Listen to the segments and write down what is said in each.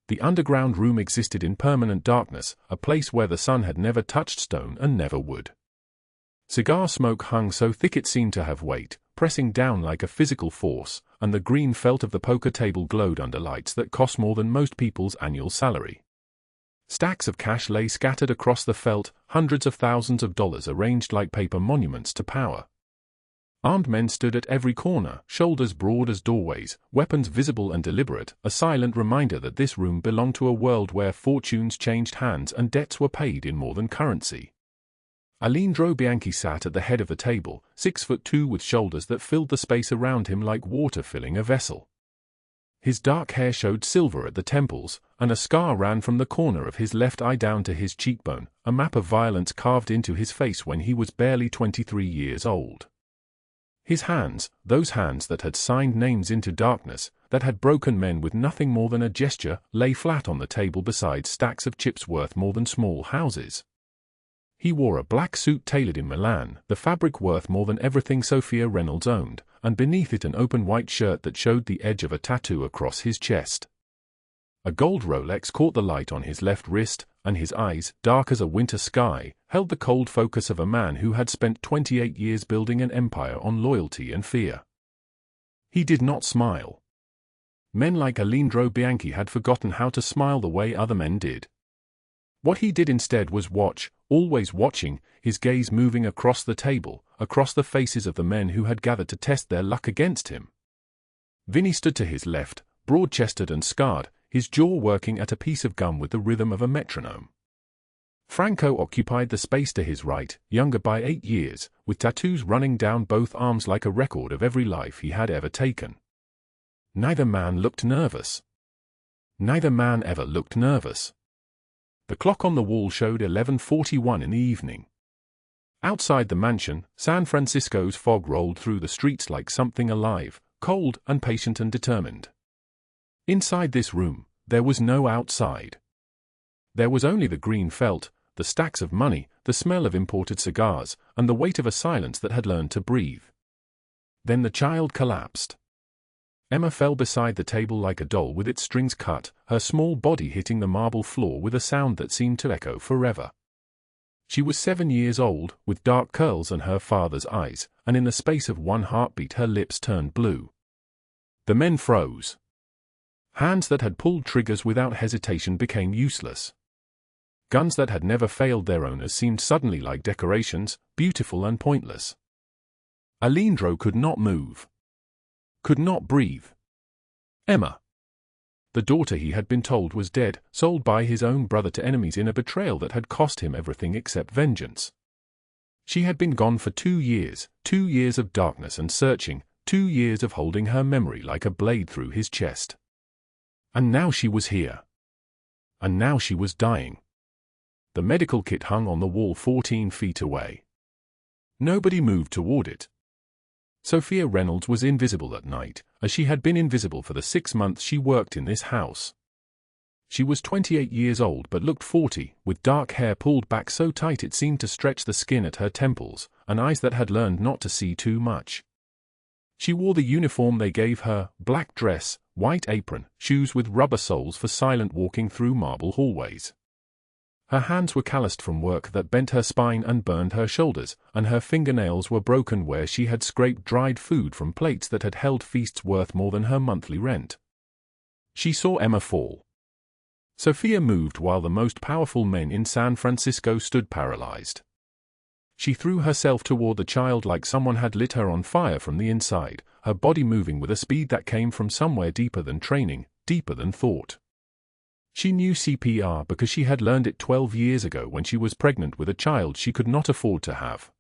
The underground room existed in permanent darkness, a place where the sun had never touched stone and never would. Cigar smoke hung so thick it seemed to have weight, pressing down like a physical force, and the green felt of the poker table glowed under lights that cost more than most people's annual salary. Stacks of cash lay scattered across the felt, hundreds of thousands of dollars arranged like paper monuments to power. Armed men stood at every corner, shoulders broad as doorways, weapons visible and deliberate, a silent reminder that this room belonged to a world where fortunes changed hands and debts were paid in more than currency. Aleandro Bianchi sat at the head of the table, 6'2" with shoulders that filled the space around him like water filling a vessel. His dark hair showed silver at the temples, and a scar ran from the corner of his left eye down to his cheekbone, a map of violence carved into his face when he was barely 23 years old. His hands, those hands that had signed names into darkness, that had broken men with nothing more than a gesture, lay flat on the table beside stacks of chips worth more than small houses. He wore a black suit tailored in Milan, the fabric worth more than everything Sofia Reynolds owned, and beneath it an open white shirt that showed the edge of a tattoo across his chest. A gold Rolex caught the light on his left wrist, and his eyes, dark as a winter sky, held the cold focus of a man who had spent 28 years building an empire on loyalty and fear. He did not smile. Men like Aleandro Bianchi had forgotten how to smile the way other men did. What he did instead was watch, always watching, his gaze moving across the table, across the faces of the men who had gathered to test their luck against him. Vinny stood to his left, broad-chested and scarred, his jaw working at a piece of gum with the rhythm of a metronome. Franco occupied the space to his right, younger by 8 years, with tattoos running down both arms like a record of every life he had ever taken. Neither man looked nervous. Neither man ever looked nervous. The clock on the wall showed 11:41 in the evening. Outside the mansion, San Francisco's fog rolled through the streets like something alive, cold and patient and determined. Inside this room, there was no outside. There was only the green felt, the stacks of money, the smell of imported cigars, and the weight of a silence that had learned to breathe. Then the child collapsed. Emma fell beside the table like a doll with its strings cut, her small body hitting the marble floor with a sound that seemed to echo forever. She was 7 years old, with dark curls and her father's eyes, and in the space of one heartbeat her lips turned blue. The men froze. Hands that had pulled triggers without hesitation became useless. Guns that had never failed their owners seemed suddenly like decorations, beautiful and pointless. Aleandro could not move. Could not breathe. Emma. The daughter he had been told was dead, sold by his own brother to enemies in a betrayal that had cost him everything except vengeance. She had been gone for 2 years, 2 years of darkness and searching, 2 years of holding her memory like a blade through his chest. And now she was here. And now she was dying. The medical kit hung on the wall 14 feet away. Nobody moved toward it. Sofia Reynolds was invisible at night, as she had been invisible for the 6 months she worked in this house. She was 28 years old but looked 40, with dark hair pulled back so tight it seemed to stretch the skin at her temples, and eyes that had learned not to see too much. She wore the uniform they gave her, black dress, white apron, shoes with rubber soles for silent walking through marble hallways. Her hands were calloused from work that bent her spine and burned her shoulders, and her fingernails were broken where she had scraped dried food from plates that had held feasts worth more than her monthly rent. She saw Emma fall. Sofia moved while the most powerful men in San Francisco stood paralyzed. She threw herself toward the child like someone had lit her on fire from the inside, her body moving with a speed that came from somewhere deeper than training, deeper than thought. She knew CPR because she had learned it 12 years ago when she was pregnant with a child she could not afford to have.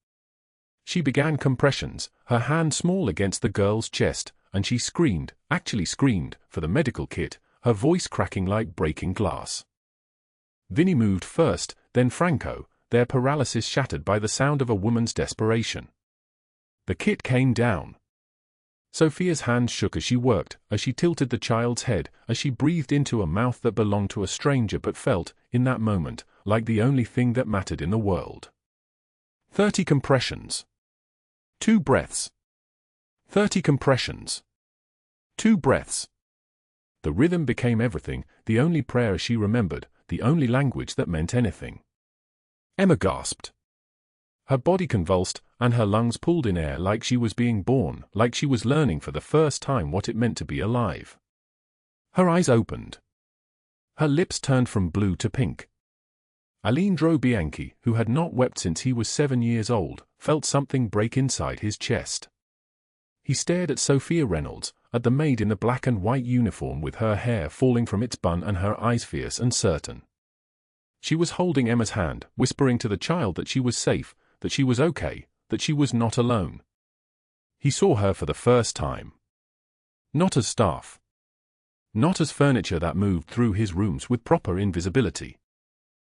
She began compressions, her hand small against the girl's chest, and she screamed, actually screamed, for the medical kit, her voice cracking like breaking glass. Vinny moved first, then Franco, their paralysis shattered by the sound of a woman's desperation. The kit came down. Sofia's hands shook as she worked, as she tilted the child's head, as she breathed into a mouth that belonged to a stranger but felt, in that moment, like the only thing that mattered in the world. 30 compressions. 2 breaths. 30 compressions. 2 breaths. The rhythm became everything, the only prayer she remembered, the only language that meant anything. Emma gasped. Her body convulsed, and her lungs pulled in air like she was being born, like she was learning for the first time what it meant to be alive. Her eyes opened. Her lips turned from blue to pink. Aleandro Bianchi, who had not wept since he was 7 years old, felt something break inside his chest. He stared at Sofia Reynolds, at the maid in the black and white uniform with her hair falling from its bun and her eyes fierce and certain. She was holding Emma's hand, whispering to the child that she was safe, that she was okay, that she was not alone. He saw her for the first time. Not as staff. Not as furniture that moved through his rooms with proper invisibility.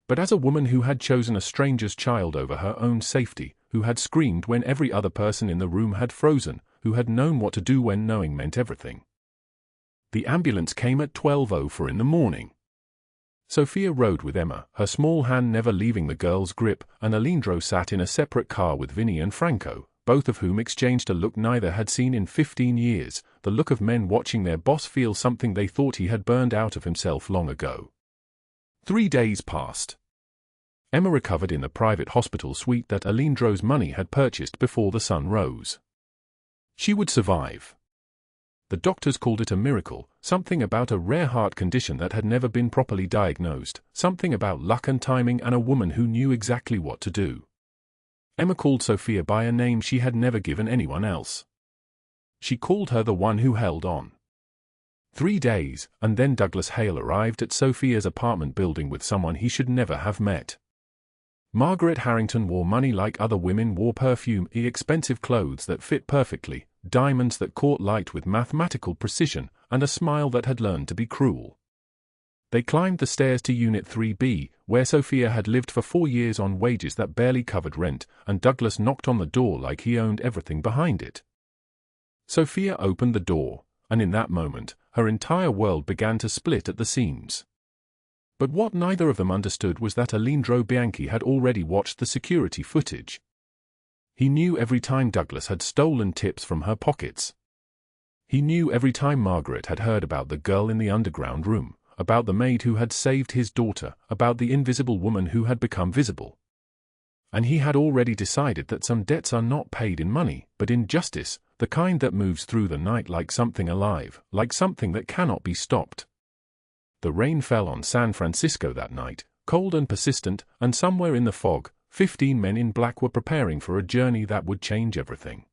But as a woman who had chosen a stranger's child over her own safety, who had screamed when every other person in the room had frozen, who had known what to do when knowing meant everything. The ambulance came at 12:04 in the morning. Sofia rode with Emma, her small hand never leaving the girl's grip, and Aleandro sat in a separate car with Vinny and Franco, both of whom exchanged a look neither had seen in 15 years, the look of men watching their boss feel something they thought he had burned out of himself long ago. 3 days passed. Emma recovered in the private hospital suite that Aleandro's money had purchased before the sun rose. She would survive. The doctors called it a miracle, something about a rare heart condition that had never been properly diagnosed, something about luck and timing and a woman who knew exactly what to do. Emma called Sofia by a name she had never given anyone else. She called her the one who held on. 3 days, and then Douglas Hale arrived at Sofia's apartment building with someone he should never have met. Margaret Harrington wore money like other women wore perfume, expensive clothes that fit perfectly, diamonds that caught light with mathematical precision, and a smile that had learned to be cruel. They climbed the stairs to Unit 3B, where Sofia had lived for 4 years on wages that barely covered rent, and Douglas knocked on the door like he owned everything behind it. Sofia opened the door, and in that moment, her entire world began to split at the seams. But what neither of them understood was that Aleandro Bianchi had already watched the security footage. He knew every time Douglas had stolen tips from her pockets. He knew every time Margaret had heard about the girl in the underground room, about the maid who had saved his daughter, about the invisible woman who had become visible. And he had already decided that some debts are not paid in money, but in justice, the kind that moves through the night like something alive, like something that cannot be stopped. The rain fell on San Francisco that night, cold and persistent, and somewhere in the fog, 15 men in black were preparing for a journey that would change everything.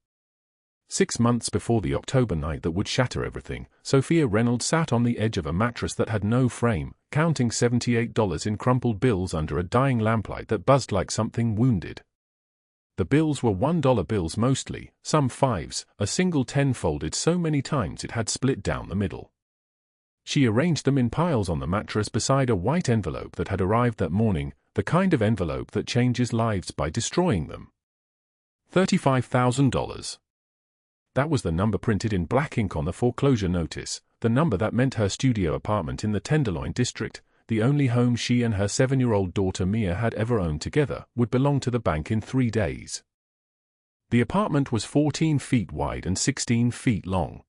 6 months before the October night that would shatter everything, Sofia Reynolds sat on the edge of a mattress that had no frame, counting $78 in crumpled bills under a dying lamplight that buzzed like something wounded. The bills were $1 bills mostly, some 5s, a single 10 folded so many times it had split down the middle. She arranged them in piles on the mattress beside a white envelope that had arrived that morning, the kind of envelope that changes lives by destroying them. $35,000. That was the number printed in black ink on the foreclosure notice, the number that meant her studio apartment in the Tenderloin district, the only home she and her 7-year-old daughter Mia had ever owned together, would belong to the bank in 3 days. The apartment was 14 feet wide and 16 feet long.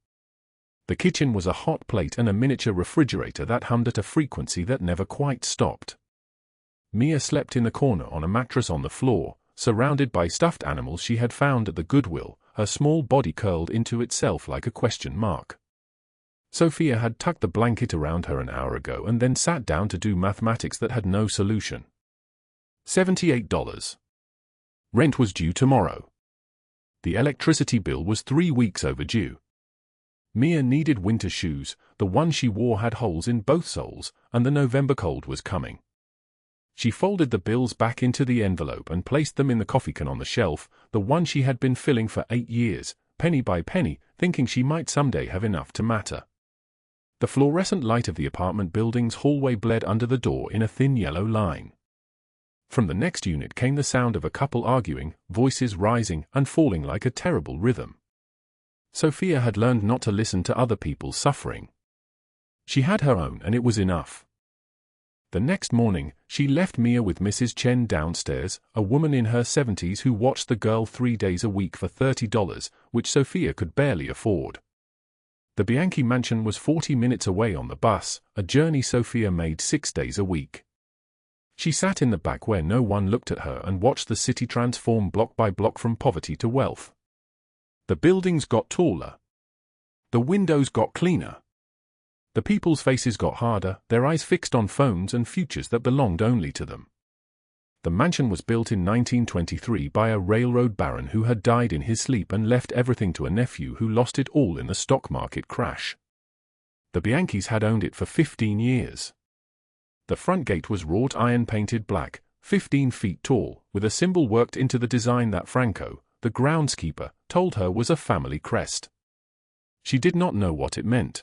The kitchen was a hot plate and a miniature refrigerator that hummed at a frequency that never quite stopped. Mia slept in the corner on a mattress on the floor, surrounded by stuffed animals she had found at the Goodwill, her small body curled into itself like a question mark. Sofia had tucked the blanket around her an hour ago and then sat down to do mathematics that had no solution. $78. Rent was due tomorrow. The electricity bill was 3 weeks overdue. Mia needed winter shoes, the one she wore had holes in both soles, and the November cold was coming. She folded the bills back into the envelope and placed them in the coffee can on the shelf, the one she had been filling for 8 years, penny by penny, thinking she might someday have enough to matter. The fluorescent light of the apartment building's hallway bled under the door in a thin yellow line. From the next unit came the sound of a couple arguing, voices rising and falling like a terrible rhythm. Sofia had learned not to listen to other people's suffering. She had her own and it was enough. The next morning, she left Mia with Mrs. Chen downstairs, a woman in her 70s who watched the girl 3 days a week for $30, which Sofia could barely afford. The Bianchi mansion was 40 minutes away on the bus, a journey Sofia made 6 days a week. She sat in the back where no one looked at her and watched the city transform block by block from poverty to wealth. The buildings got taller. The windows got cleaner. The people's faces got harder, their eyes fixed on phones and futures that belonged only to them. The mansion was built in 1923 by a railroad baron who had died in his sleep and left everything to a nephew who lost it all in the stock market crash. The Bianchis had owned it for 15 years. The front gate was wrought iron painted black, 15 feet tall, with a symbol worked into the design that Franco, the groundskeeper, told her was a family crest. She did not know what it meant.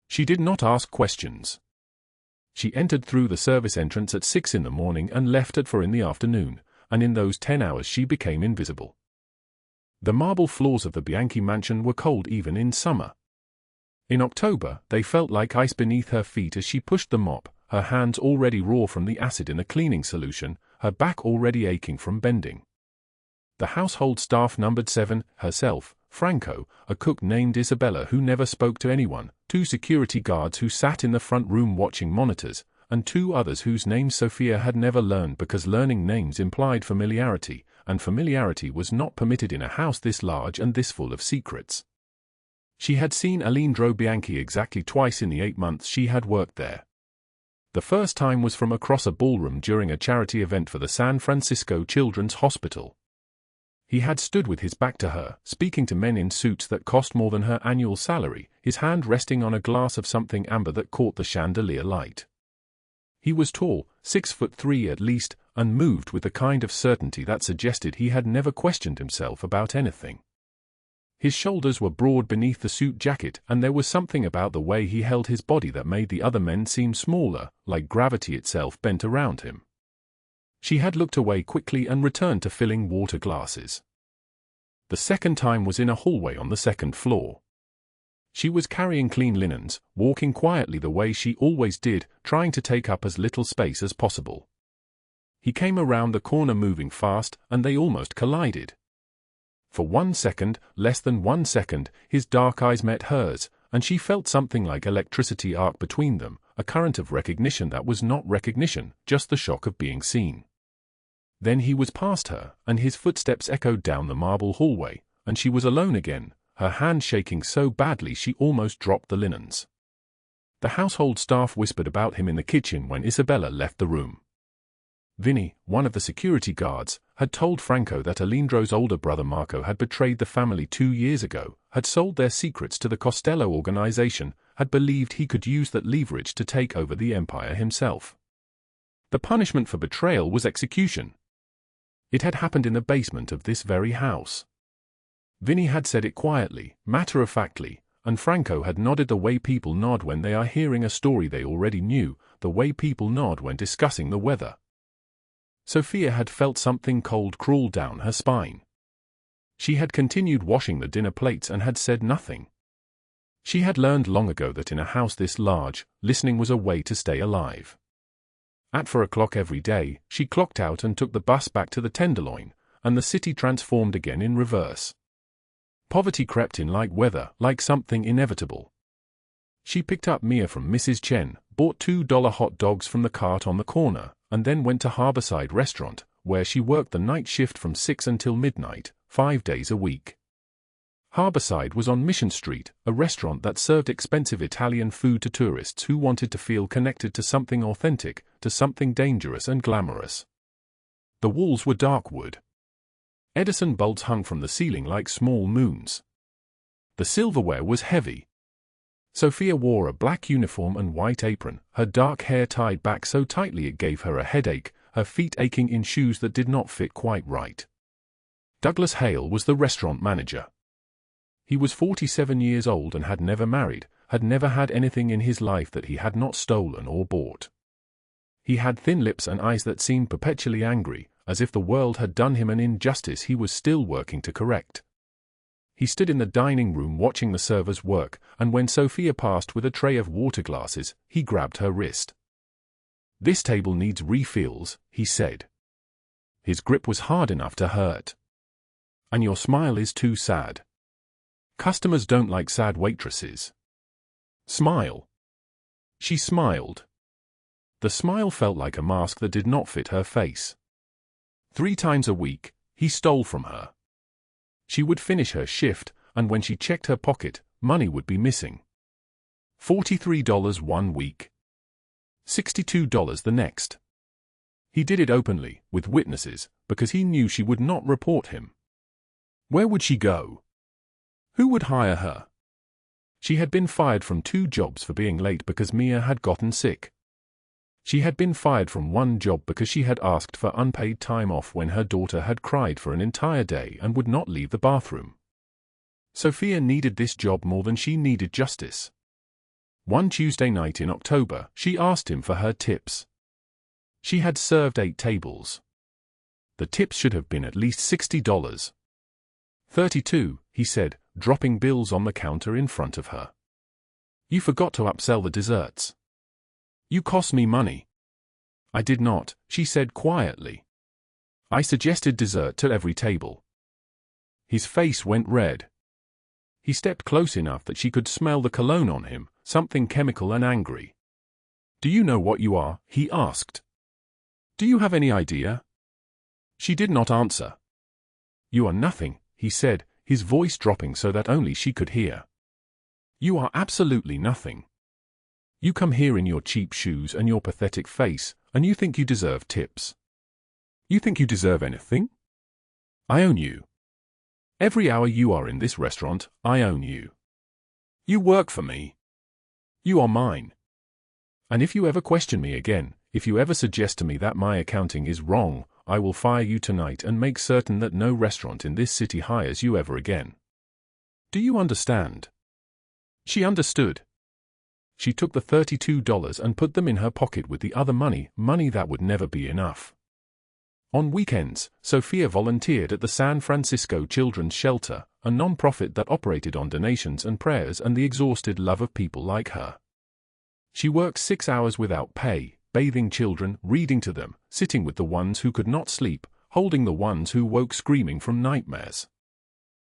She did not ask questions. She entered through the service entrance at 6 in the morning and left at 4 in the afternoon, and in those 10 hours she became invisible. The marble floors of the Bianchi mansion were cold even in summer. In October, they felt like ice beneath her feet as she pushed the mop, her hands already raw from the acid in the cleaning solution, her back already aching from bending. The household staff numbered 7, herself, Franco, a cook named Isabella who never spoke to anyone, 2 security guards who sat in the front room watching monitors, and 2 others whose names Sofia had never learned because learning names implied familiarity, and familiarity was not permitted in a house this large and this full of secrets. She had seen Aleandro Bianchi exactly twice in the 8 months she had worked there. The first time was from across a ballroom during a charity event for the San Francisco Children's Hospital. He had stood with his back to her, speaking to men in suits that cost more than her annual salary, his hand resting on a glass of something amber that caught the chandelier light. He was tall, 6'3" at least, and moved with the kind of certainty that suggested he had never questioned himself about anything. His shoulders were broad beneath the suit jacket, and there was something about the way he held his body that made the other men seem smaller, like gravity itself bent around him. She had looked away quickly and returned to filling water glasses. The second time was in a hallway on the 2nd floor. She was carrying clean linens, walking quietly the way she always did, trying to take up as little space as possible. He came around the corner moving fast, and they almost collided. For 1 second, less than 1 second, his dark eyes met hers, and she felt something like electricity arc between them, a current of recognition that was not recognition, just the shock of being seen. Then he was past her, and his footsteps echoed down the marble hallway, and she was alone again, her hand shaking so badly she almost dropped the linens. The household staff whispered about him in the kitchen when Isabella left the room. Vinny, one of the security guards, had told Franco that Aleandro's older brother Marco had betrayed the family 2 years ago, had sold their secrets to the Costello organization, had believed he could use that leverage to take over the empire himself. The punishment for betrayal was execution. It had happened in the basement of this very house. Vinny had said it quietly, matter-of-factly, and Franco had nodded the way people nod when they are hearing a story they already knew, the way people nod when discussing the weather. Sofia had felt something cold crawl down her spine. She had continued washing the dinner plates and had said nothing. She had learned long ago that in a house this large, listening was a way to stay alive. At 4 o'clock every day, she clocked out and took the bus back to the Tenderloin, and the city transformed again in reverse. Poverty crept in like weather, like something inevitable. She picked up Mia from Mrs. Chen, bought $2 hot dogs from the cart on the corner, and then went to Harborside Restaurant, where she worked the night shift from 6 until midnight, 5 days a week. Harborside was on Mission Street, a restaurant that served expensive Italian food to tourists who wanted to feel connected to something authentic, to something dangerous and glamorous. The walls were dark wood. Edison bulbs hung from the ceiling like small moons. The silverware was heavy. Sofia wore a black uniform and white apron, her dark hair tied back so tightly it gave her a headache, her feet aching in shoes that did not fit quite right. Douglas Hale was the restaurant manager. He was 47 years old and had never married, had never had anything in his life that he had not stolen or bought. He had thin lips and eyes that seemed perpetually angry, as if the world had done him an injustice he was still working to correct. He stood in the dining room watching the servers work, and when Sofia passed with a tray of water glasses, he grabbed her wrist. "This table needs refills," he said. His grip was hard enough to hurt. "And your smile is too sad." Customers don't like sad waitresses. Smile. She smiled. The smile felt like a mask that did not fit her face. 3 times a week, he stole from her. She would finish her shift, and when she checked her pocket, money would be missing. $43 one week. $62 the next. He did it openly, with witnesses, because he knew she would not report him. Where would she go? Who would hire her? She had been fired from 2 jobs for being late because Mia had gotten sick. She had been fired from 1 job because she had asked for unpaid time off when her daughter had cried for an entire day and would not leave the bathroom. Sofia needed this job more than she needed justice. One Tuesday night in October, she asked him for her tips. She had served 8 tables. The tips should have been at least $60. 32, he said, dropping bills on the counter in front of her. You forgot to upsell the desserts. You cost me money. I did not, she said quietly. I suggested dessert to every table. His face went red. He stepped close enough that she could smell the cologne on him, something chemical and angry. Do you know what you are? He asked. Do you have any idea? She did not answer. You are nothing, he said, his voice dropping so that only she could hear. You are absolutely nothing. You come here in your cheap shoes and your pathetic face, and you think you deserve tips. You think you deserve anything? I own you. Every hour you are in this restaurant, I own you. You work for me. You are mine. And if you ever question me again, if you ever suggest to me that my accounting is wrong, I will fire you tonight and make certain that no restaurant in this city hires you ever again. Do you understand? She understood. She took the $32 and put them in her pocket with the other money that would never be enough. On weekends, Sofia volunteered at the San Francisco Children's Shelter, a non-profit that operated on donations and prayers and the exhausted love of people like her. She worked 6 hours without pay, bathing children, reading to them, sitting with the ones who could not sleep, holding the ones who woke screaming from nightmares.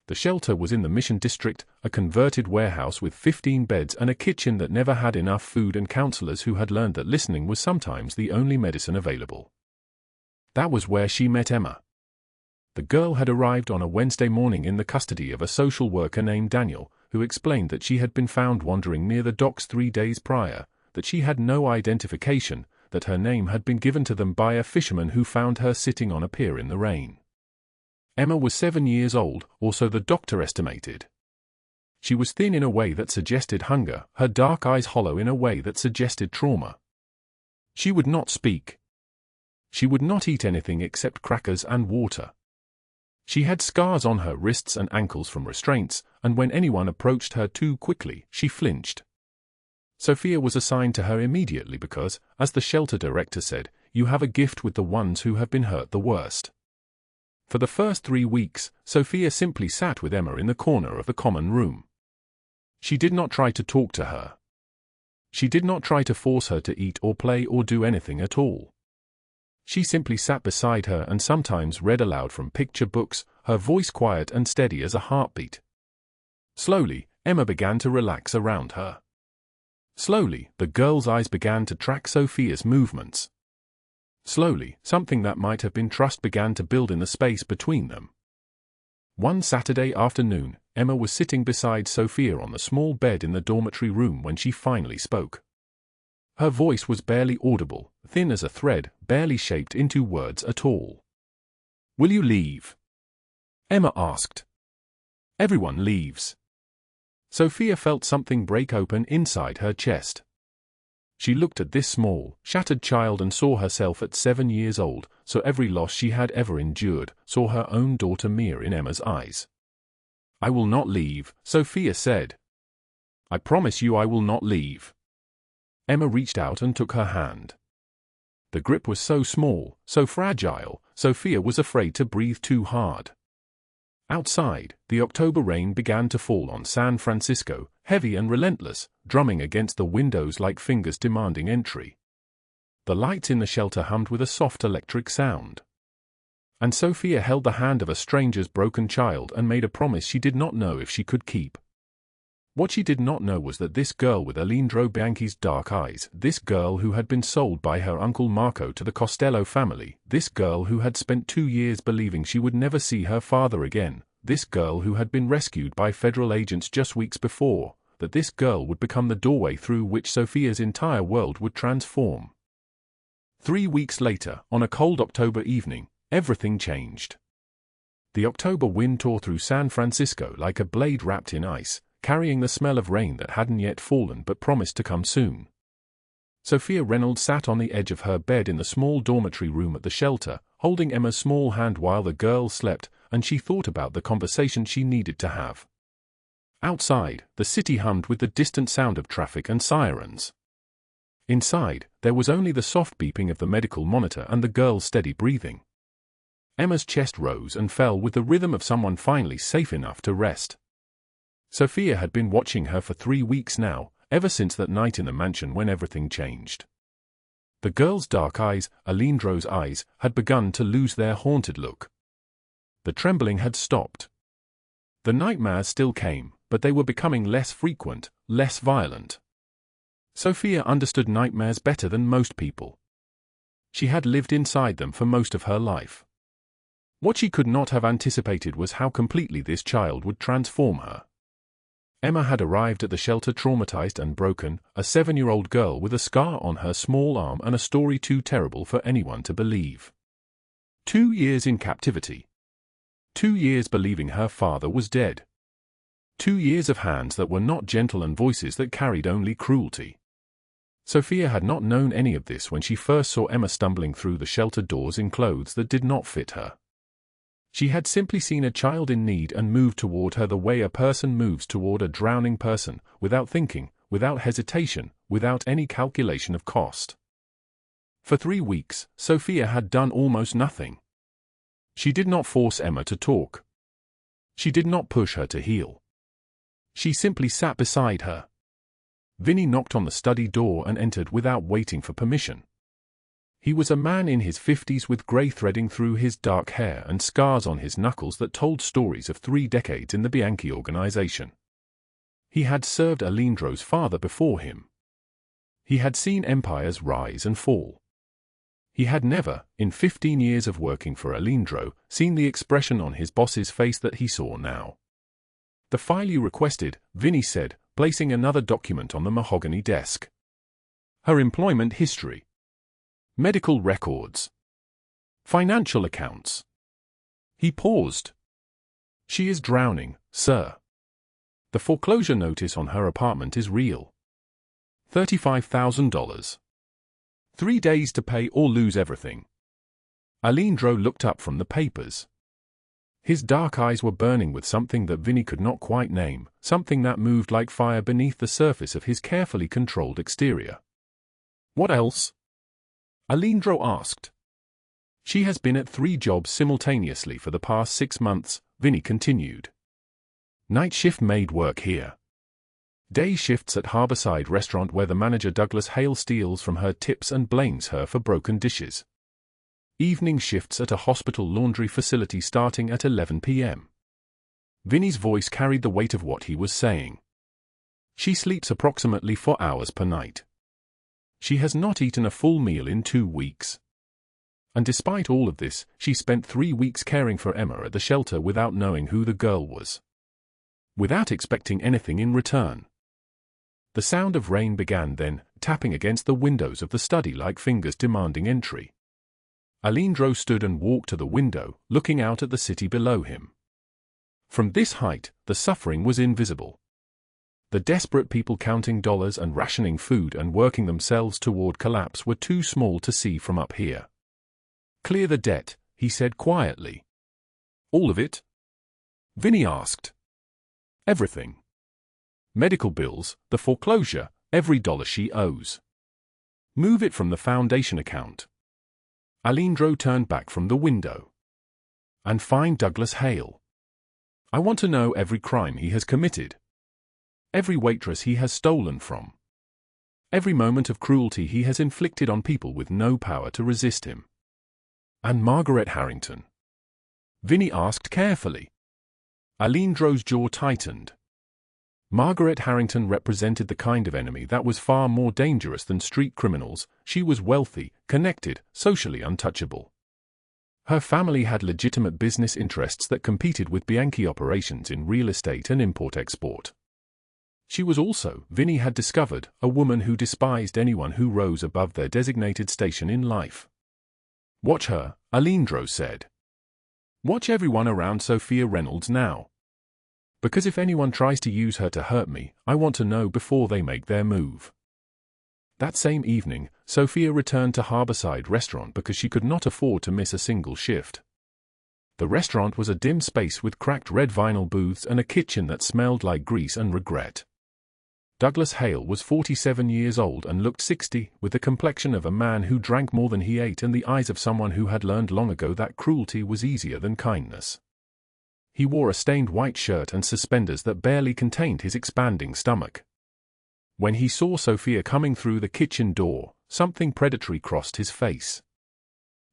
The shelter was in the Mission District, a converted warehouse with 15 beds and a kitchen that never had enough food, and counselors who had learned that listening was sometimes the only medicine available. That was where she met Emma. The girl had arrived on a Wednesday morning in the custody of a social worker named Daniel, who explained that she had been found wandering near the docks 3 days prior, that she had no identification, that her name had been given to them by a fisherman who found her sitting on a pier in the rain. Emma was 7 years old, or so the doctor estimated. She was thin in a way that suggested hunger, her dark eyes hollow in a way that suggested trauma. She would not speak. She would not eat anything except crackers and water. She had scars on her wrists and ankles from restraints, and when anyone approached her too quickly, she flinched. Sofia was assigned to her immediately because, as the shelter director said, you have a gift with the ones who have been hurt the worst. For the first 3 weeks, Sofia simply sat with Emma in the corner of the common room. She did not try to talk to her. She did not try to force her to eat or play or do anything at all. She simply sat beside her and sometimes read aloud from picture books, her voice quiet and steady as a heartbeat. Slowly, Emma began to relax around her. Slowly, the girl's eyes began to track Sofia's movements. Slowly, something that might have been trust began to build in the space between them. One Saturday afternoon, Emma was sitting beside Sofia on the small bed in the dormitory room when she finally spoke. Her voice was barely audible, thin as a thread, barely shaped into words at all. Will you leave? Emma asked. Everyone leaves. Sofia felt something break open inside her chest. She looked at this small, shattered child and saw herself at 7 years old, saw every loss she had ever endured, saw her own daughter Mia in Emma's eyes. I will not leave, Sofia said. I promise you I will not leave. Emma reached out and took her hand. The grip was so small, so fragile, Sofia was afraid to breathe too hard. Outside, the October rain began to fall on San Francisco, heavy and relentless, drumming against the windows like fingers demanding entry. The lights in the shelter hummed with a soft electric sound. And Sofia held the hand of a stranger's broken child and made a promise she did not know if she could keep. What she did not know was that this girl with Aleandro Bianchi's dark eyes, this girl who had been sold by her uncle Marco to the Costello family, this girl who had spent 2 years believing she would never see her father again, this girl who had been rescued by federal agents just weeks before, that this girl would become the doorway through which Sofia's entire world would transform. 3 weeks later, on a cold October evening, everything changed. The October wind tore through San Francisco like a blade wrapped in ice, carrying the smell of rain that hadn't yet fallen but promised to come soon. Sofia Reynolds sat on the edge of her bed in the small dormitory room at the shelter, holding Emma's small hand while the girl slept, and she thought about the conversation she needed to have. Outside, the city hummed with the distant sound of traffic and sirens. Inside, there was only the soft beeping of the medical monitor and the girl's steady breathing. Emma's chest rose and fell with the rhythm of someone finally safe enough to rest. Sofia had been watching her for 3 weeks now, ever since that night in the mansion when everything changed. The girl's dark eyes, Aleandro's eyes, had begun to lose their haunted look. The trembling had stopped. The nightmares still came, but they were becoming less frequent, less violent. Sofia understood nightmares better than most people. She had lived inside them for most of her life. What she could not have anticipated was how completely this child would transform her. Emma had arrived at the shelter traumatized and broken, a 7-year-old girl with a scar on her small arm and a story too terrible for anyone to believe. 2 years in captivity. 2 years believing her father was dead. 2 years of hands that were not gentle and voices that carried only cruelty. Sofia had not known any of this when she first saw Emma stumbling through the shelter doors in clothes that did not fit her. She had simply seen a child in need and moved toward her the way a person moves toward a drowning person, without thinking, without hesitation, without any calculation of cost. For 3 weeks, Sofia had done almost nothing. She did not force Emma to talk. She did not push her to heal. She simply sat beside her. Vinny knocked on the study door and entered without waiting for permission. He was a man in his 50s with grey threading through his dark hair and scars on his knuckles that told stories of 3 decades in the Bianchi organization. He had served Aleandro's father before him. He had seen empires rise and fall. He had never, in 15 years of working for Aleandro, seen the expression on his boss's face that he saw now. "The file you requested," Vinny said, placing another document on the mahogany desk. "Her employment history. Medical records. Financial accounts." He paused. "She is drowning, sir. The foreclosure notice on her apartment is real. $35,000. 3 days to pay or lose everything." Aleandro looked up from the papers. His dark eyes were burning with something that Vinny could not quite name, something that moved like fire beneath the surface of his carefully controlled exterior. "What else?" Aleandro asked. "She has been at 3 jobs simultaneously for the past 6 months, Vinny continued. Night shift maid work here. Day shifts at Harborside restaurant where the manager Douglas Hale steals from her tips and blames her for broken dishes. Evening shifts at a hospital laundry facility starting at 11 p.m. Vinny's voice carried the weight of what he was saying. "She sleeps approximately 4 hours per night. She has not eaten a full meal in 2 weeks. And despite all of this, she spent 3 weeks caring for Emma at the shelter without knowing who the girl was. Without expecting anything in return." The sound of rain began then, tapping against the windows of the study like fingers demanding entry. Aleandro stood and walked to the window, looking out at the city below him. From this height, the suffering was invisible. The desperate people counting dollars and rationing food and working themselves toward collapse were too small to see from up here. "Clear the debt," he said quietly. "All of it?" Vinny asked. "Everything. Medical bills, the foreclosure, every dollar she owes. Move it from the foundation account." Aleandro turned back from the window. "And find Douglas Hale. I want to know every crime he has committed. Every waitress he has stolen from. Every moment of cruelty he has inflicted on people with no power to resist him. And Margaret Harrington. Vinny asked carefully. Aleandro's jaw tightened. Margaret Harrington represented the kind of enemy that was far more dangerous than street criminals. She was wealthy, connected, socially untouchable. Her family had legitimate business interests that competed with Bianchi operations in real estate and import-export. She was also, Vinny had discovered, a woman who despised anyone who rose above their designated station in life. "Watch her," Aleandro said. "Watch everyone around Sofia Reynolds now. Because if anyone tries to use her to hurt me, I want to know before they make their move." That same evening, Sofia returned to Harborside Restaurant because she could not afford to miss a single shift. The restaurant was a dim space with cracked red vinyl booths and a kitchen that smelled like grease and regret. Douglas Hale was 47 years old and looked 60, with the complexion of a man who drank more than he ate and the eyes of someone who had learned long ago that cruelty was easier than kindness. He wore a stained white shirt and suspenders that barely contained his expanding stomach. When he saw Sofia coming through the kitchen door, something predatory crossed his face.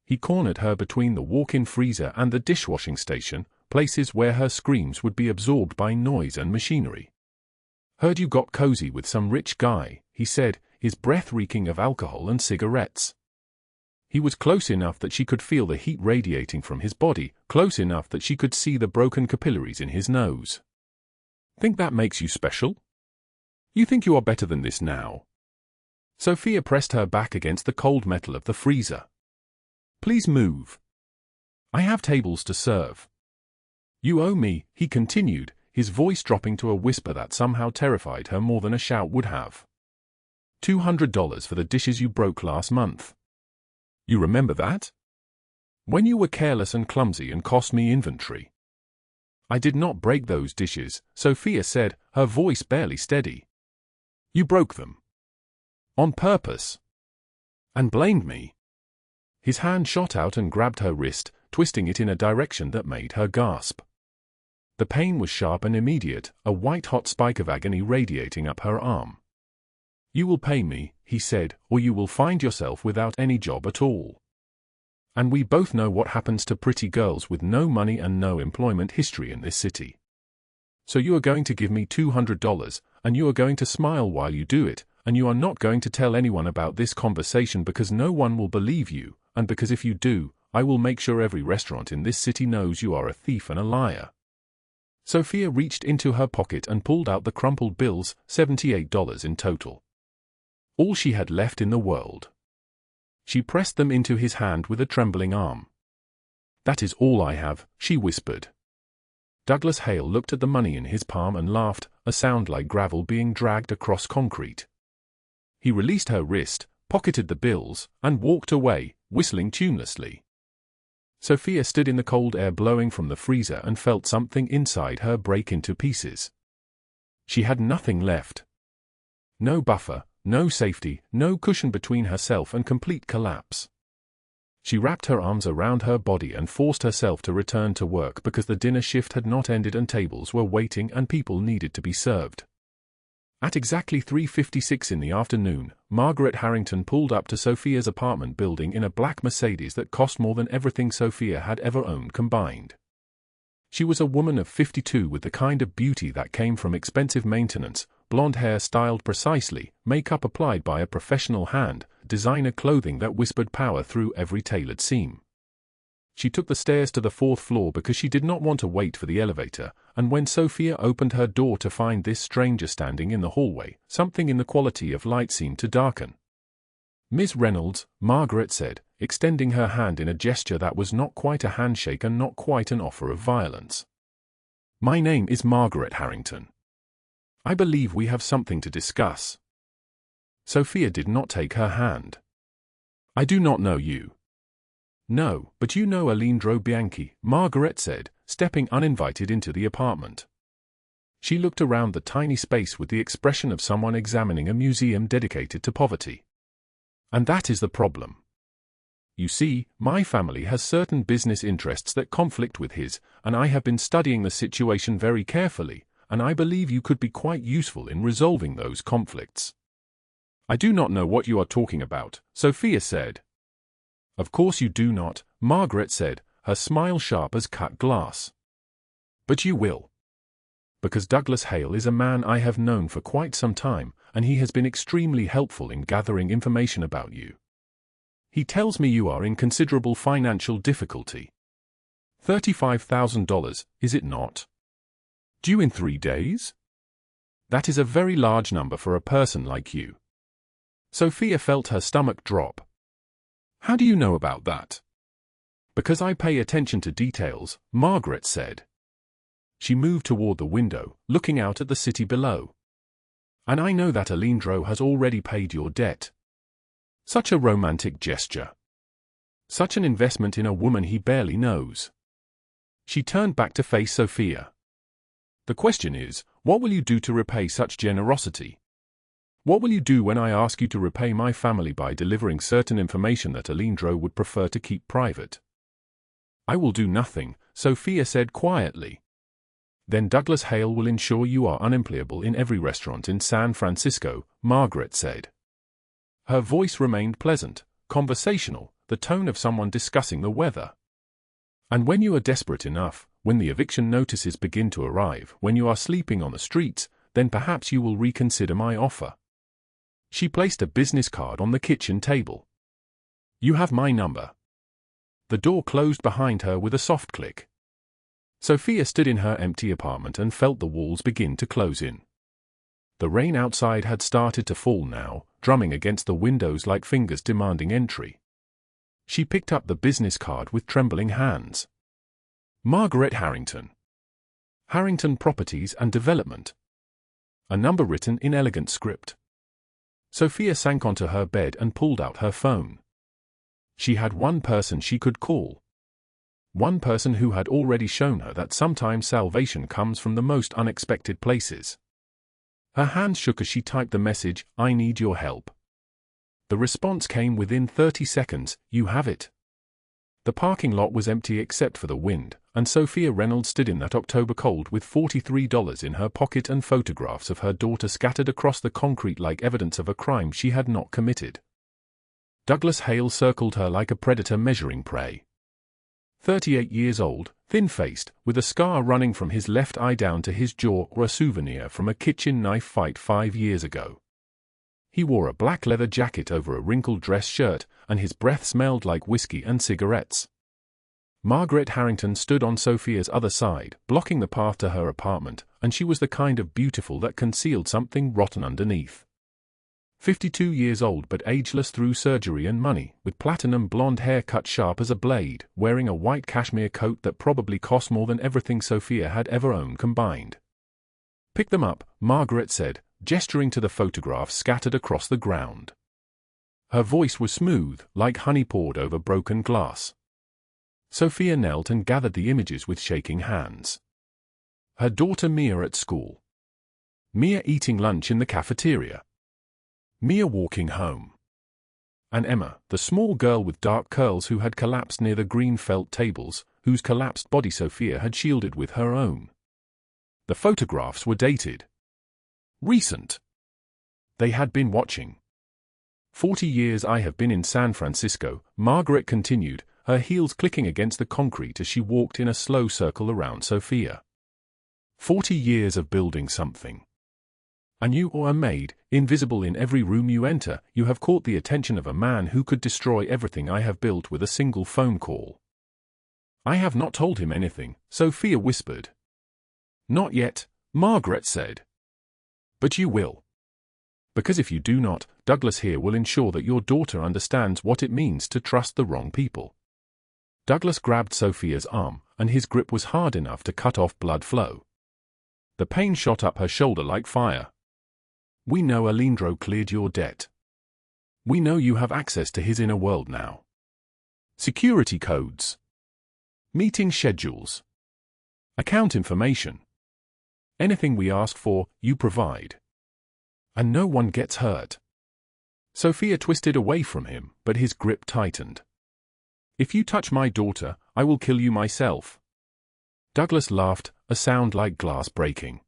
He cornered her between the walk-in freezer and the dishwashing station, places where her screams would be absorbed by noise and machinery. "Heard you got cozy with some rich guy," he said, his breath reeking of alcohol and cigarettes. He was close enough that she could feel the heat radiating from his body, close enough that she could see the broken capillaries in his nose. "Think that makes you special? You think you are better than this now?" Sofia pressed her back against the cold metal of the freezer. "Please move. I have tables to serve." "You owe me," he continued, his voice dropping to a whisper that somehow terrified her more than a shout would have. $200 for the dishes you broke last month. You remember that? When you were careless and clumsy and cost me inventory." "I did not break those dishes," Sofia said, her voice barely steady. "You broke them. On purpose. And blamed me." His hand shot out and grabbed her wrist, twisting it in a direction that made her gasp. The pain was sharp and immediate, a white-hot spike of agony radiating up her arm. "You will pay me," he said, "or you will find yourself without any job at all. And we both know what happens to pretty girls with no money and no employment history in this city. So you are going to give me $200, and you are going to smile while you do it, and you are not going to tell anyone about this conversation because no one will believe you, and because if you do, I will make sure every restaurant in this city knows you are a thief and a liar." Sofia reached into her pocket and pulled out the crumpled bills, $78 in total. All she had left in the world. She pressed them into his hand with a trembling arm. "That is all I have," she whispered. Douglas Hale looked at the money in his palm and laughed, a sound like gravel being dragged across concrete. He released her wrist, pocketed the bills, and walked away, whistling tunelessly. Sofia stood in the cold air blowing from the freezer and felt something inside her break into pieces. She had nothing left. No buffer, no safety, no cushion between herself and complete collapse. She wrapped her arms around her body and forced herself to return to work because the dinner shift had not ended and tables were waiting and people needed to be served. At exactly 3:56 in the afternoon, Margaret Harrington pulled up to Sofia's apartment building in a black Mercedes that cost more than everything Sofia had ever owned combined. She was a woman of 52 with the kind of beauty that came from expensive maintenance, blonde hair styled precisely, makeup applied by a professional hand, designer clothing that whispered power through every tailored seam. She took the stairs to the 4th floor because she did not want to wait for the elevator, and when Sofia opened her door to find this stranger standing in the hallway, something in the quality of light seemed to darken. "Miss Reynolds," Margaret said, extending her hand in a gesture that was not quite a handshake and not quite an offer of violence. "My name is Margaret Harrington. I believe we have something to discuss." Sofia did not take her hand. "I do not know you." "No, but you know Aleandro Bianchi," Margaret said, stepping uninvited into the apartment. She looked around the tiny space with the expression of someone examining a museum dedicated to poverty. "And that is the problem. You see, my family has certain business interests that conflict with his, and I have been studying the situation very carefully, and I believe you could be quite useful in resolving those conflicts." "I do not know what you are talking about," Sofia said. "Of course you do not," Margaret said, her smile sharp as cut glass. But you will. Because Douglas Hale is a man I have known for quite some time, and he has been extremely helpful in gathering information about you. He tells me you are in considerable financial difficulty. $35,000, is it not? Due in 3 days? That is a very large number for a person like you. Sofia felt her stomach drop. How do you know about that? Because I pay attention to details, Margaret said. She moved toward the window, looking out at the city below. And I know that Aleandro has already paid your debt. Such a romantic gesture. Such an investment in a woman he barely knows. She turned back to face Sofia. The question is, what will you do to repay such generosity? What will you do when I ask you to repay my family by delivering certain information that Aleandro would prefer to keep private? I will do nothing, Sofia said quietly. Then Douglas Hale will ensure you are unemployable in every restaurant in San Francisco, Margaret said. Her voice remained pleasant, conversational, the tone of someone discussing the weather. And when you are desperate enough, when the eviction notices begin to arrive, when you are sleeping on the streets, then perhaps you will reconsider my offer. She placed a business card on the kitchen table. You have my number. The door closed behind her with a soft click. Sofia stood in her empty apartment and felt the walls begin to close in. The rain outside had started to fall now, drumming against the windows like fingers demanding entry. She picked up the business card with trembling hands. Margaret Harrington. Harrington Properties and Development. A number written in elegant script. Sofia sank onto her bed and pulled out her phone. She had one person she could call. One person who had already shown her that sometimes salvation comes from the most unexpected places. Her hands shook as she typed the message, "I need your help." The response came within 30 seconds, "You have it." The parking lot was empty except for the wind, and Sofia Reynolds stood in that October cold with $43 in her pocket and photographs of her daughter scattered across the concrete like evidence of a crime she had not committed. Douglas Hale circled her like a predator measuring prey. 38 years old, thin-faced, with a scar running from his left eye down to his jaw or a souvenir from a kitchen knife fight 5 years ago. He wore a black leather jacket over a wrinkled dress shirt, and his breath smelled like whiskey and cigarettes. Margaret Harrington stood on Sofia's other side, blocking the path to her apartment, and she was the kind of beautiful that concealed something rotten underneath. 52 years old but ageless through surgery and money, with platinum blonde hair cut sharp as a blade, wearing a white cashmere coat that probably cost more than everything Sofia had ever owned combined. "Pick them up," Margaret said, gesturing to the photographs scattered across the ground. Her voice was smooth, like honey poured over broken glass. Sofia knelt and gathered the images with shaking hands. Her daughter Mia at school. Mia eating lunch in the cafeteria. Mia walking home. And Emma, the small girl with dark curls who had collapsed near the green felt tables, whose collapsed body Sofia had shielded with her own. The photographs were dated. Recent. They had been watching. 40 years I have been in San Francisco, Margaret continued, her heels clicking against the concrete as she walked in a slow circle around Sofia. 40 years of building something. And you or a maid, invisible in every room you enter, you have caught the attention of a man who could destroy everything I have built with a single phone call. I have not told him anything, Sofia whispered. Not yet, Margaret said. But you will. Because if you do not, Douglas here will ensure that your daughter understands what it means to trust the wrong people. Douglas grabbed Sofia's arm, and his grip was hard enough to cut off blood flow. The pain shot up her shoulder like fire. We know Aleandro cleared your debt. We know you have access to his inner world now. Security codes. Meeting schedules. Account information. Anything we ask for, you provide. And no one gets hurt. Sofia twisted away from him, but his grip tightened. If you touch my daughter, I will kill you myself. Douglas laughed, a sound like glass breaking.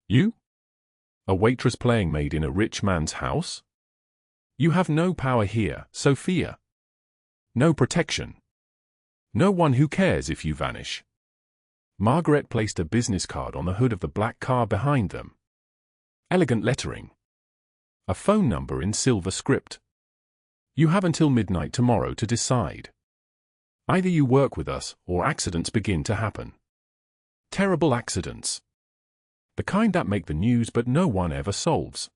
You? A waitress playing maid in a rich man's house? You have no power here, Sofia. No protection. No one who cares if you vanish. Margaret placed a business card on the hood of the black car behind them. Elegant lettering. A phone number in silver script. You have until midnight tomorrow to decide. Either you work with us, or accidents begin to happen. Terrible accidents. The kind that make the news but no one ever solves.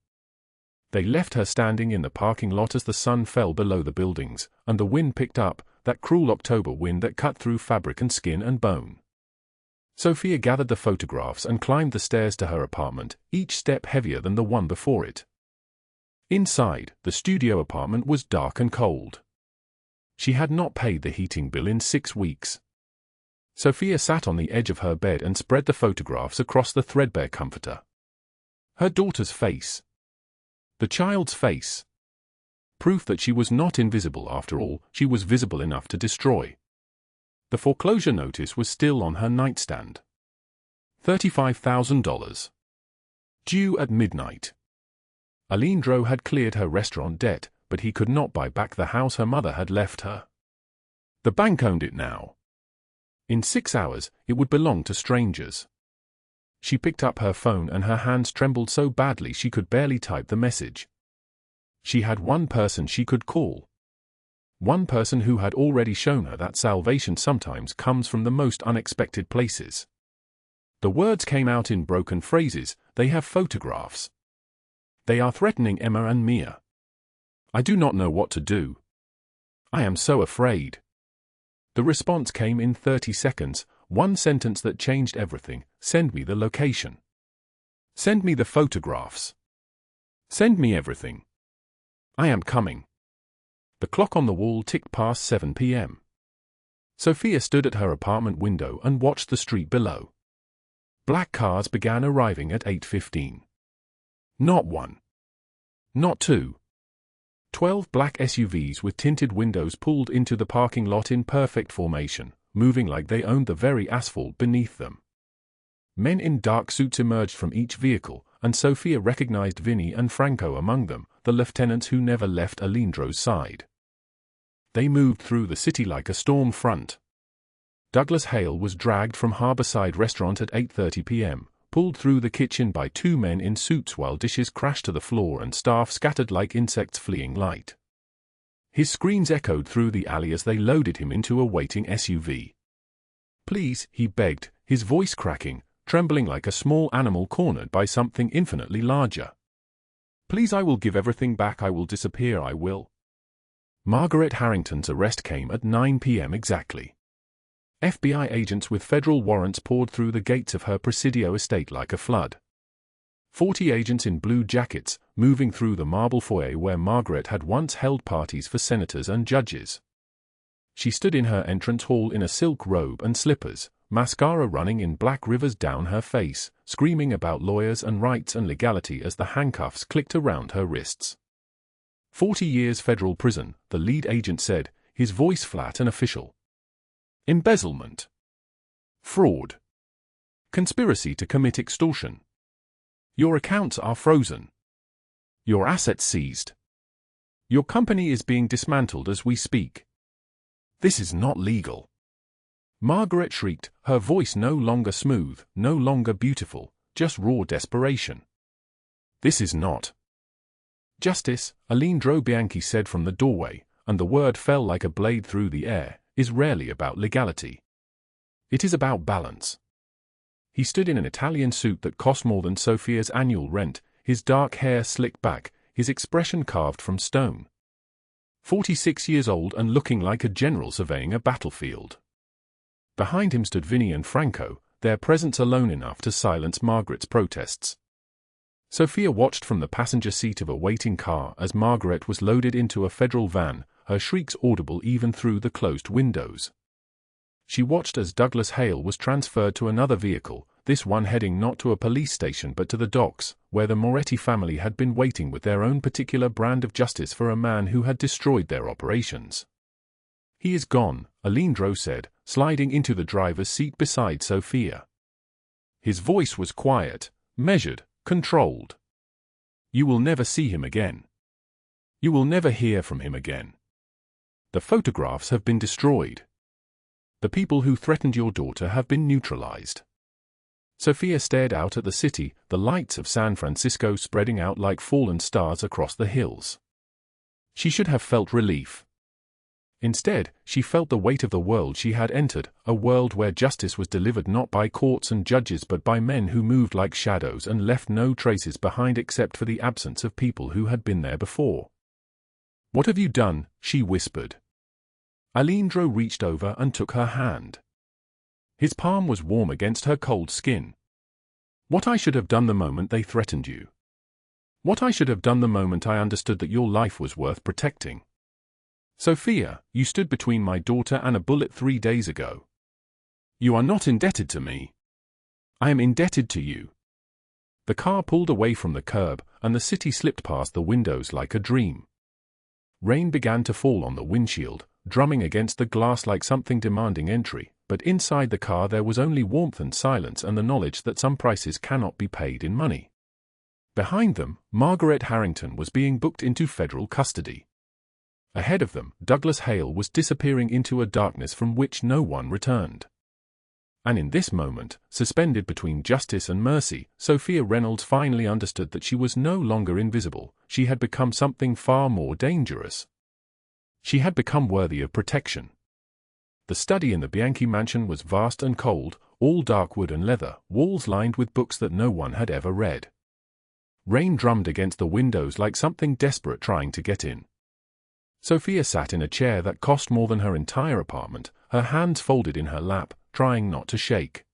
They left her standing in the parking lot as the sun fell below the buildings, and the wind picked up, that cruel October wind that cut through fabric and skin and bone. Sofia gathered the photographs and climbed the stairs to her apartment, each step heavier than the one before it. Inside, the studio apartment was dark and cold. She had not paid the heating bill in 6 weeks. Sofia sat on the edge of her bed and spread the photographs across the threadbare comforter. Her daughter's face. The child's face. Proof that she was not invisible after all, she was visible enough to destroy. The foreclosure notice was still on her nightstand. $35,000. Due at midnight. Aleandro had cleared her restaurant debt, but he could not buy back the house her mother had left her. The bank owned it now. In 6 hours, it would belong to strangers. She picked up her phone and her hands trembled so badly she could barely type the message. She had one person she could call. One person who had already shown her that salvation sometimes comes from the most unexpected places. The words came out in broken phrases. They have photographs. They are threatening Emma and Mia. I do not know what to do. I am so afraid. The response came in 30 seconds, one sentence that changed everything. Send me the location. Send me the photographs. Send me everything. I am coming. The clock on the wall ticked past 7 p.m. Sofia stood at her apartment window and watched the street below. Black cars began arriving at 8:15. Not one. Not two. 12 black SUVs with tinted windows pulled into the parking lot in perfect formation, moving like they owned the very asphalt beneath them. Men in dark suits emerged from each vehicle, and Sofia recognized Vinny and Franco among them, the lieutenants who never left Aleandro's side. They moved through the city like a storm front. Douglas Hale was dragged from Harborside Restaurant at 8:30 p.m., pulled through the kitchen by 2 men in suits while dishes crashed to the floor and staff scattered like insects fleeing light. His screams echoed through the alley as they loaded him into a waiting SUV. Please, he begged, his voice cracking, trembling like a small animal cornered by something infinitely larger. Please, I will give everything back, I will disappear, I will. Margaret Harrington's arrest came at 9 p.m. exactly. FBI agents with federal warrants poured through the gates of her Presidio estate like a flood. 40 agents in blue jackets, moving through the marble foyer where Margaret had once held parties for senators and judges. She stood in her entrance hall in a silk robe and slippers, mascara running in black rivers down her face, screaming about lawyers and rights and legality as the handcuffs clicked around her wrists. 40 years federal prison, the lead agent said, his voice flat and official. Embezzlement. Fraud. Conspiracy to commit extortion. Your accounts are frozen. Your assets seized. Your company is being dismantled as we speak. This is not legal. Margaret shrieked, her voice no longer smooth, no longer beautiful, just raw desperation. This is not justice, Aleandro Bianchi said from the doorway, and the word fell like a blade through the air, is rarely about legality. It is about balance. He stood in an Italian suit that cost more than Sofia's annual rent, his dark hair slicked back, his expression carved from stone. 46 years old and looking like a general surveying a battlefield. Behind him stood Vinny and Franco, their presence alone enough to silence Margaret's protests. Sofia watched from the passenger seat of a waiting car as Margaret was loaded into a federal van, her shrieks audible even through the closed windows. She watched as Douglas Hale was transferred to another vehicle, this one heading not to a police station but to the docks, where the Moretti family had been waiting with their own particular brand of justice for a man who had destroyed their operations. He is gone, Aleandro said, sliding into the driver's seat beside Sofia. His voice was quiet, measured, controlled. You will never see him again. You will never hear from him again. The photographs have been destroyed. The people who threatened your daughter have been neutralized. Sofia stared out at the city, the lights of San Francisco spreading out like fallen stars across the hills. She should have felt relief. Instead, she felt the weight of the world she had entered, a world where justice was delivered not by courts and judges but by men who moved like shadows and left no traces behind except for the absence of people who had been there before. "What have you done?" she whispered. Aleandro reached over and took her hand. His palm was warm against her cold skin. "What I should have done the moment they threatened you. What I should have done the moment I understood that your life was worth protecting. Sofia, you stood between my daughter and a bullet 3 days ago. You are not indebted to me. I am indebted to you." The car pulled away from the curb, and the city slipped past the windows like a dream. Rain began to fall on the windshield, drumming against the glass like something demanding entry, but inside the car there was only warmth and silence and the knowledge that some prices cannot be paid in money. Behind them, Margaret Harrington was being booked into federal custody. Ahead of them, Douglas Hale was disappearing into a darkness from which no one returned. And in this moment, suspended between justice and mercy, Sofia Reynolds finally understood that she was no longer invisible. She had become something far more dangerous. She had become worthy of protection. The study in the Bianchi mansion was vast and cold, all dark wood and leather, walls lined with books that no one had ever read. Rain drummed against the windows like something desperate trying to get in. Sofia sat in a chair that cost more than her entire apartment, her hands folded in her lap, trying not to shake.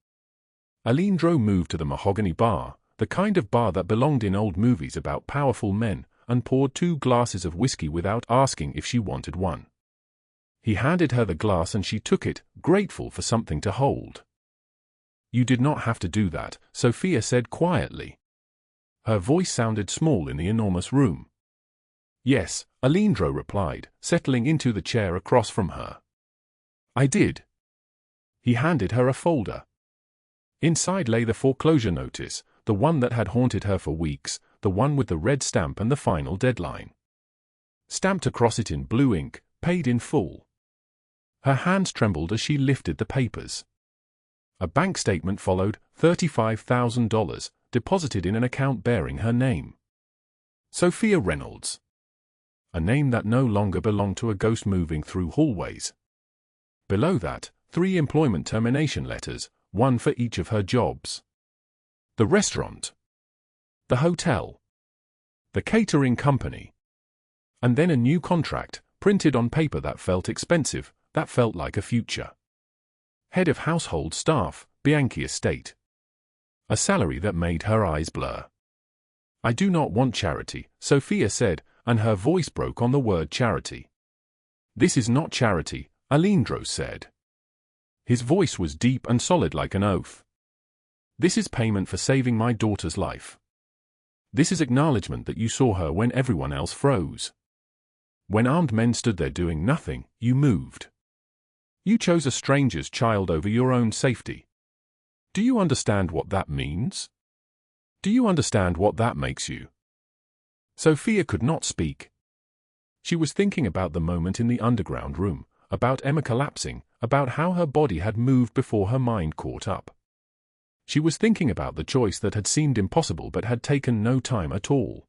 Aleandro moved to the mahogany bar, the kind of bar that belonged in old movies about powerful men, and poured 2 glasses of whiskey without asking if she wanted one. He handed her the glass and she took it, grateful for something to hold. "You did not have to do that," Sofia said quietly. Her voice sounded small in the enormous room. "Yes," Aleandro replied, settling into the chair across from her. "I did." He handed her a folder. Inside lay the foreclosure notice, the one that had haunted her for weeks, the one with the red stamp and the final deadline. Stamped across it in blue ink, paid in full. Her hands trembled as she lifted the papers. A bank statement followed, $35,000, deposited in an account bearing her name. Sofia Reynolds. A name that no longer belonged to a ghost moving through hallways. Below that, 3 employment termination letters, 1 for each of her jobs. The restaurant. The hotel. The catering company. And then a new contract, printed on paper that felt expensive, that felt like a future. Head of household staff, Bianchi Estate. A salary that made her eyes blur. "I do not want charity," Sofia said, and her voice broke on the word charity. "This is not charity," Aleandro said. His voice was deep and solid like an oath. "This is payment for saving my daughter's life. This is acknowledgement that you saw her when everyone else froze. When armed men stood there doing nothing, you moved. You chose a stranger's child over your own safety. Do you understand what that means? Do you understand what that makes you?" Sofia could not speak. She was thinking about the moment in the underground room, about Emma collapsing, about how her body had moved before her mind caught up. She was thinking about the choice that had seemed impossible but had taken no time at all.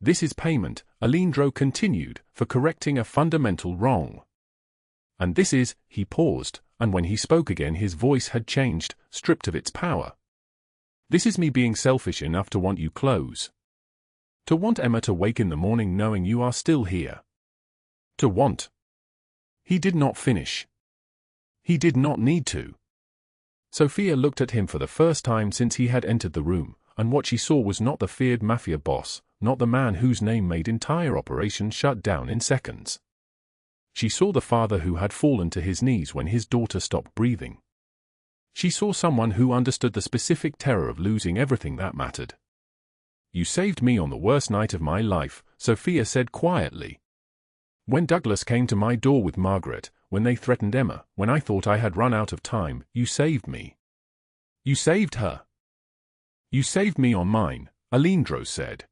"This is payment," Aleandro continued, "for correcting a fundamental wrong. And this is," he paused, and when he spoke again his voice had changed, stripped of its power. "This is me being selfish enough to want you close. To want Emma to wake in the morning knowing you are still here. To want." He did not finish. He did not need to. Sofia looked at him for the first time since he had entered the room, and what she saw was not the feared Mafia boss, not the man whose name made entire operations shut down in seconds. She saw the father who had fallen to his knees when his daughter stopped breathing. She saw someone who understood the specific terror of losing everything that mattered. "You saved me on the worst night of my life," Sofia said quietly. "When Douglas came to my door with Margaret, when they threatened Emma, when I thought I had run out of time, you saved me. You saved her. You saved me on mine," Aleandro said.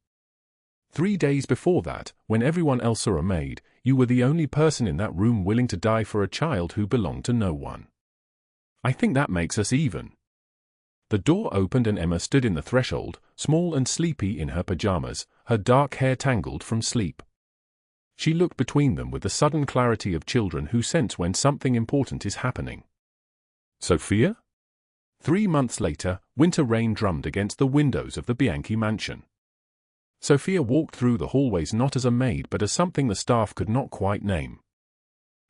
3 days before that, when everyone else saw a maid, You were the only person in that room willing to die for a child who belonged to no one. I think that makes us even." The door opened and Emma stood in the threshold, small and sleepy in her pajamas, her dark hair tangled from sleep. She looked between them with the sudden clarity of children who sense when something important is happening. "Sofia?" 3 months later, winter rain drummed against the windows of the Bianchi mansion. Sofia walked through the hallways not as a maid but as something the staff could not quite name.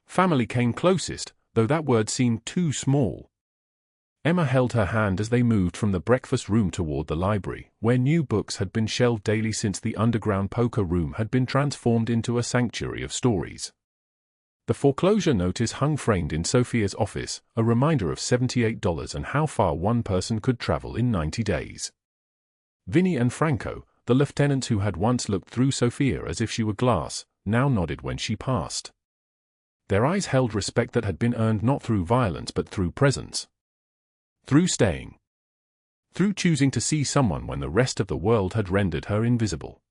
Family came closest, though that word seemed too small. Emma held her hand as they moved from the breakfast room toward the library, where new books had been shelved daily since the underground poker room had been transformed into a sanctuary of stories. The foreclosure notice hung framed in Sofia's office, a reminder of $78 and how far one person could travel in 90 days. Vinny and Franco, the lieutenants who had once looked through Sofia as if she were glass, now nodded when she passed. Their eyes held respect that had been earned not through violence but through presence. Through staying. Through choosing to see someone when the rest of the world had rendered her invisible.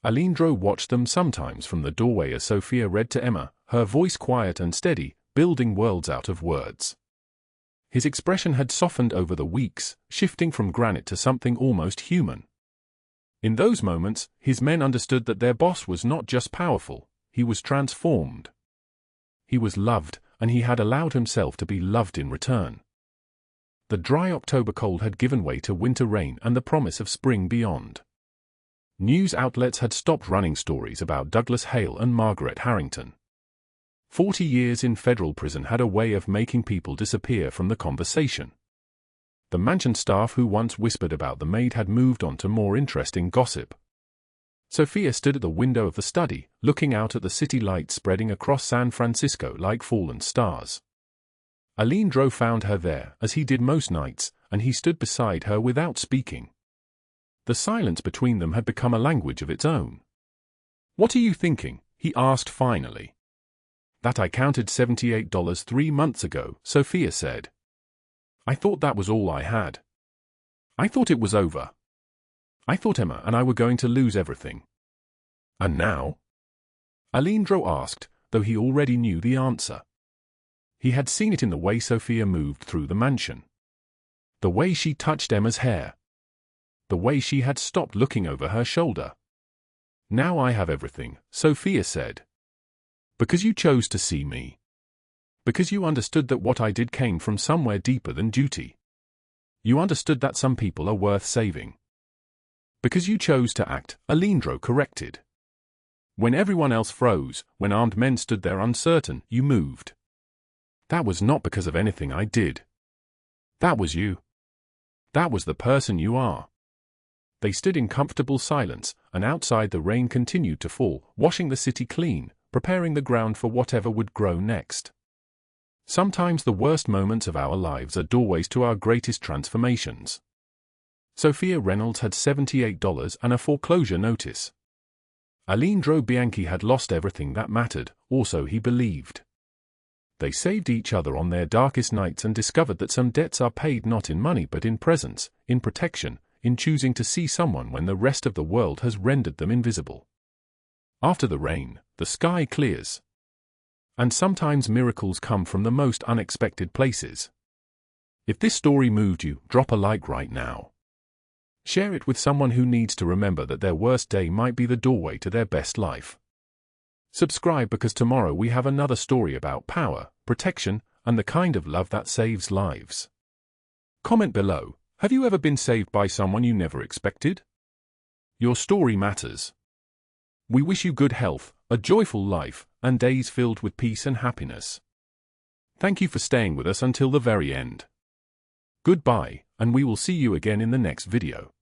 Aleandro watched them sometimes from the doorway as Sofia read to Emma, her voice quiet and steady, building worlds out of words. His expression had softened over the weeks, shifting from granite to something almost human. In those moments, his men understood that their boss was not just powerful, he was transformed. He was loved, and he had allowed himself to be loved in return. The dry October cold had given way to winter rain and the promise of spring beyond. News outlets had stopped running stories about Douglas Hale and Margaret Harrington. 40 years in federal prison had a way of making people disappear from the conversation. The mansion staff who once whispered about the maid had moved on to more interesting gossip. Sofia stood at the window of the study, looking out at the city lights spreading across San Francisco like fallen stars. Aleandro found her there, as he did most nights, and he stood beside her without speaking. The silence between them had become a language of its own. "What are you thinking?" he asked finally. "That I counted $78 3 months ago," Sofia said. "I thought that was all I had. I thought it was over. I thought Emma and I were going to lose everything." "And now?" Aleandro asked, though he already knew the answer. He had seen it in the way Sofia moved through the mansion. The way she touched Emma's hair. The way she had stopped looking over her shoulder. "Now I have everything," Sofia said. "Because you chose to see me. Because you understood that what I did came from somewhere deeper than duty. You understood that some people are worth saving. Because you chose to act," Aleandro corrected. "When everyone else froze, when armed men stood there uncertain, you moved. That was not because of anything I did. That was you. That was the person you are." They stood in comfortable silence, and outside the rain continued to fall, washing the city clean, preparing the ground for whatever would grow next. Sometimes the worst moments of our lives are doorways to our greatest transformations. Sofia Reynolds had $78 and a foreclosure notice. Aleandro Bianchi had lost everything that mattered, or so he believed. They saved each other on their darkest nights and discovered that some debts are paid not in money but in presence, in protection, in choosing to see someone when the rest of the world has rendered them invisible. After the rain, the sky clears. And sometimes miracles come from the most unexpected places. If this story moved you, drop a like right now. Share it with someone who needs to remember that their worst day might be the doorway to their best life. Subscribe because tomorrow we have another story about power, protection, and the kind of love that saves lives. Comment below, have you ever been saved by someone you never expected? Your story matters. We wish you good health, a joyful life, and days filled with peace and happiness. Thank you for staying with us until the very end. Goodbye, and we will see you again in the next video.